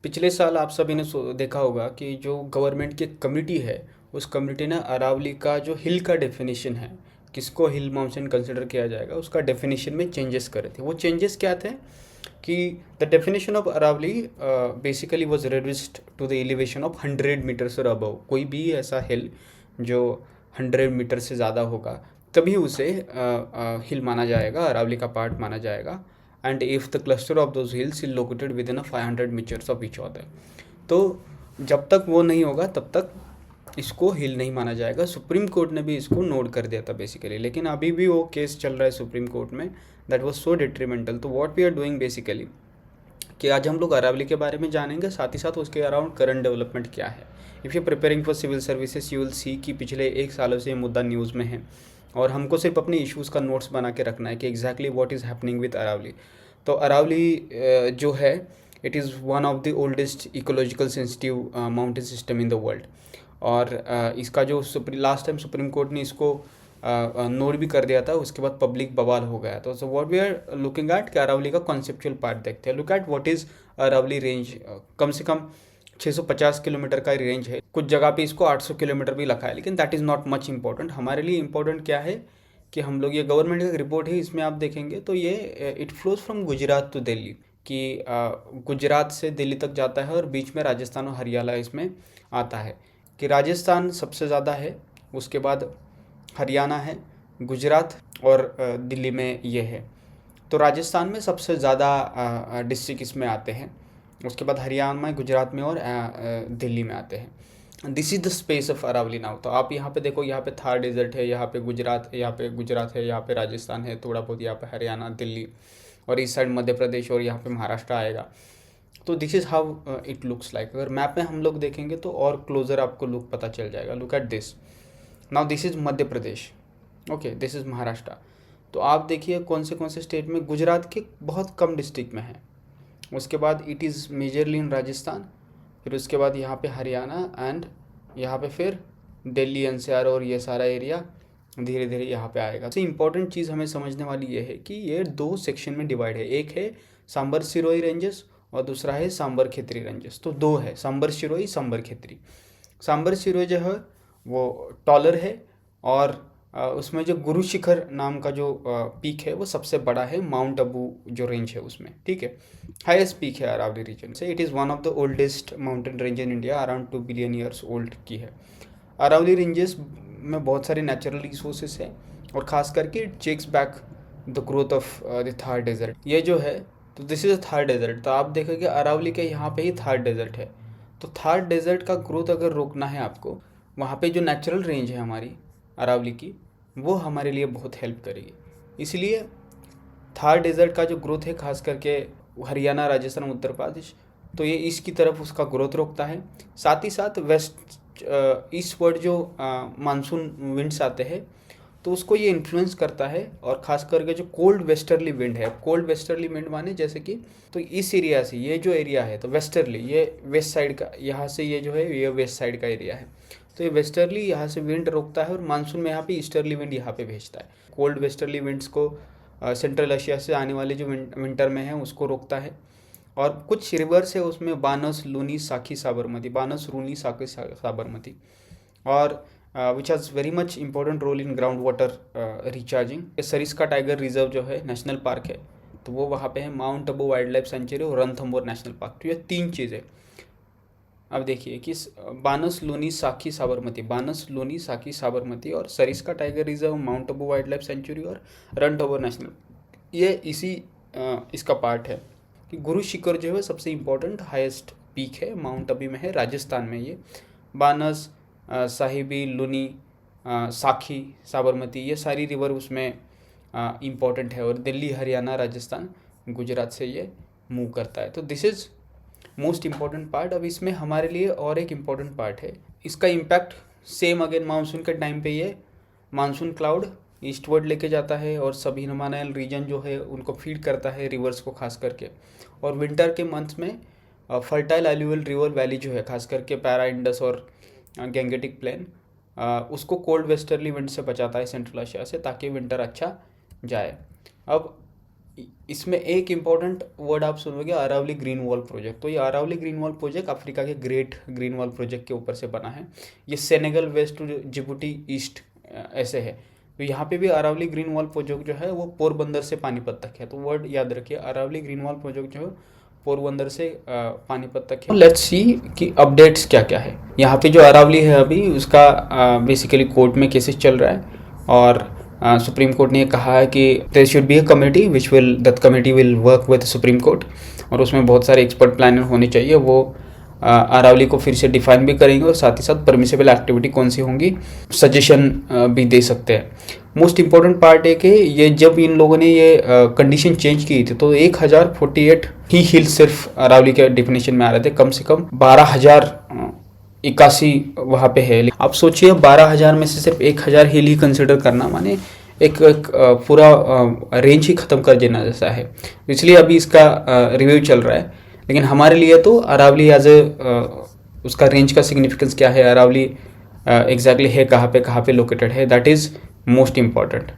पिछले साल आप सभी ने देखा होगा कि जो गवर्नमेंट की कमिटी है, उस कमिटी ने अरावली का जो हिल का डेफिनेशन है, किसको हिल माउंटेन कंसिडर किया जाएगा, उसका डेफिनेशन में चेंजेस करे थे। वो चेंजेस क्या थे कि the definition of Aravali basically was reduced to the elevation of 100 meters और अबव। कोई भी ऐसा हिल जो 100 मीटर से ज़्यादा होगा तभी उसे हिल माना जाएगा, अरावली का पार्ट माना जाएगा। And if the cluster of those hills is located within 500 meters of each other. तो जब तक वो नहीं होगा तब तक इसको हिल नहीं माना जाएगा। सुप्रीम कोर्ट ने भी इसको नोट कर दिया था बेसिकली, लेकिन अभी भी वो केस चल रहा है सुप्रीम कोर्ट में। That was so detrimental. तो what we are doing basically कि आज हम लोग अरावली के बारे में जानेंगे, साथ ही साथ उसके अराउंड करंट डेवलपमेंट क्या है। If you preparing for civil services you will see कि पिछले 1 सालों से ये मुद्दा न्यूज़ में है और हमको सिर्फ अपने इश्यूज़ का नोट्स बना के रखना है कि exactly what is happening with Aravali. तो अरावली जो है, it is one of the oldest ecological sensitive mountain system in the world. और इसका जो लास्ट टाइम सुप्रीम कोर्ट ने इसको नोट भी कर दिया था, उसके बाद पब्लिक बवाल हो गया। तो so what we are looking at कि अरावली का कॉन्सेप्चुअल पार्ट देखते हैं। Look at what is Aravalli range. कम से कम 650 किलोमीटर का रेंज है, कुछ जगह पे इसको 800 किलोमीटर भी लिखा है, लेकिन that is not much important. हमारे लिए इंपॉर्टेंट क्या है कि हम लोग, ये गवर्नमेंट का रिपोर्ट है, इसमें आप देखेंगे तो ये it flows from Gujarat to Delhi, कि गुजरात से दिल्ली तक जाता है और बीच में राजस्थान और हरियाणा इसमें आता है। कि राजस्थान सबसे ज़्यादा है, उसके बाद हरियाणा है, गुजरात और दिल्ली में ये है। तो राजस्थान में सबसे ज़्यादा डिस्ट्रिक्ट इसमें आते हैं, उसके बाद हरियाणा में, गुजरात में और दिल्ली में आते हैं। This is the space of Aravali now. तो आप यहाँ पे देखो, यहाँ पे थार डेजर्ट है, यहाँ पे गुजरात है, यहाँ पे राजस्थान है, थोड़ा बहुत यहाँ पे हरियाणा, दिल्ली और इस साइड मध्य प्रदेश और यहाँ पे महाराष्ट्र आएगा। तो this is how it looks like. अगर मैप में हम लोग देखेंगे तो और क्लोजर आपको लुक पता चल जाएगा। Look at this. Now this is Madhya Pradesh, okay, this is Maharashtra. तो आप देखिए कौन से स्टेट में, गुजरात के बहुत कम डिस्ट्रिक्ट में है। उसके बाद it is majorly in Rajasthan, फिर उसके बाद यहाँ पे हरियाणा एंड यहाँ पे फिर दिल्ली एनसीआर और ये सारा एरिया धीरे धीरे यहाँ पे आएगा। सबसे इंपॉर्टेंट चीज़ हमें समझने वाली ये है कि ये 2 सेक्शन में डिवाइड है। एक है सांबर सिरोही रेंजेस और दूसरा है सांबर खेतरी रेंजेस। तो 2 है, सांबर सिरोही, सांबर खेतरी। सांबर सिरोही जो है वो टॉलर है और उसमें जो गुरु शिखर नाम का जो पीक है वो सबसे बड़ा है, माउंट अबू जो रेंज है उसमें, ठीक है। हाईएस्ट पीक है अरावली रीजन से। It is one of the oldest mountain range in India, around 2 billion years old की है। अरावली रेंजेस में बहुत सारे नेचुरल रिसोर्सेज है और ख़ास करके it checks back the growth of the Thar desert. ये जो है, तो दिस इज़ थार डेजर्ट। तो आप देखोगे अरावली के यहाँ पे ही थार डेजर्ट है। तो थार डेजर्ट का ग्रोथ अगर रोकना है आपको, वहाँ पे जो नेचुरल रेंज है हमारी अरावली की, वो हमारे लिए बहुत हेल्प करेगी। इसलिए थार डेजर्ट का जो ग्रोथ है, खास करके हरियाणा, राजस्थान, उत्तर प्रदेश, तो ये ईस्ट की तरफ उसका ग्रोथ रोकता है। साथ ही साथ वेस्ट ईस्टवर्ड जो मानसून विंड्स आते हैं तो उसको ये इन्फ्लुएंस करता है। और ख़ास करके जो कोल्ड वेस्टर्ली विंड है, कोल्ड वेस्टर्ली विंड माने जैसे कि, तो इस एरिया से, ये जो एरिया है तो वेस्टर्ली, ये वेस्ट साइड का, यहाँ से ये जो है ये वेस्ट साइड का एरिया है, तो ये वेस्टर्ली यहाँ से विंड रोकता है और मानसून में यहाँ पे ईस्टर्ली विंड यहाँ पे भेजता है। कोल्ड वेस्टर्ली विंड्स को सेंट्रल एशिया से आने वाले जो विंटर में है उसको रोकता है। और कुछ रिवर्स है उसमें, बानस, लूनी, साखी, साबरमती, बानस, रूनी, साखी, साबरमती, और which has very much important role in ground water recharging. Sariska tiger reserve जो है, नेशनल पार्क है, तो वो वहाँ पे है। Mount Abu wild life sanctuary और रणथंबोर नेशनल पार्क। तो ये 3 चीज़ें। अब देखिए कि बानस, लूनी, साखी, साबरमती, बानस, लूनी, साखी, साबरमती और Sariska tiger reserve, mount Abu wild life sanctuary और रणथंबोर नेशनल, ये इसी इसका पार्ट है। कि गुरु शिखर जो है सबसे इम्पोर्टेंट हाईएस्ट पीक है, माउंट अबू में है, राजस्थान में। ये बानस, साहिबी, लूनी, साखी, साबरमती, ये सारी रिवर उसमें इम्पॉर्टेंट है। और दिल्ली, हरियाणा, राजस्थान, गुजरात से ये मूव करता है। तो this is most important part. अब इसमें हमारे लिए और एक इम्पॉर्टेंट पार्ट है, इसका इम्पैक्ट सेम अगेन मानसून के टाइम पे ये मानसून क्लाउड ईस्टवर्ड लेके जाता है और सभी हिमालयन रीजन जो है उनको फीड करता है, रिवर्स को खास करके। और विंटर के मंथ्स में फर्टाइल एल्यूवियल रिवर वैली जो है, खास करके पैरा इंडस और गैंगेटिक प्लेन, उसको कोल्ड वेस्टर्ली विंड से बचाता है सेंट्रल एशिया से, ताकि विंटर अच्छा जाए। अब इसमें एक इम्पॉर्टेंट वर्ड आप सुनोगे, अरावली ग्रीन वॉल प्रोजेक्ट। तो ये Aravali green wall project Africa के ग्रेट ग्रीन वॉल प्रोजेक्ट के ऊपर से बना है। ये Senegal west to Djibouti east ऐसे है। तो यहाँ पे भी अरावली ग्रीन वॉल प्रोजेक्ट जो है वो पोरबंदर से पानीपत तक है। तो वर्ड याद रखिए, अरावली ग्रीन वॉल प्रोजेक्ट जो है पोरबंदर से पानीपत तक है। लेट्स सी कि अपडेट्स क्या क्या है। यहाँ पे जो अरावली है अभी उसका बेसिकली कोर्ट में केसेस चल रहा है, और सुप्रीम कोर्ट ने कहा है कि there should be a committee that committee will work with supreme court, और उसमें बहुत सारे एक्सपर्ट प्लानर होने चाहिए। वो अरावली को फिर से डिफाइन भी करेंगे और साथ ही साथ परमिसेबल एक्टिविटी कौन सी होंगी सजेशन भी दे सकते हैं। मोस्ट इम्पॉर्टेंट पार्ट है कि ये जब इन लोगों ने ये कंडीशन चेंज की थी तो 1048 ही हिल सिर्फ अरावली के डिफिनेशन में आ रहे थे, कम से कम 12,081 वहाँ पे है। आप सोचिए 12,000 में से सिर्फ 1,000 हिल ही कंसिडर करना माने एक पूरा रेंज ही ख़त्म कर देना जैसा है। इसलिए अभी इसका रिव्यू चल रहा है। लेकिन हमारे लिए तो अरावली एज ए उसका रेंज का सिग्निफिकेंस क्या है, अरावली एग्जैक्टली है कहाँ पे लोकेटेड है, दैट इज़ मोस्ट इम्पॉर्टेंट।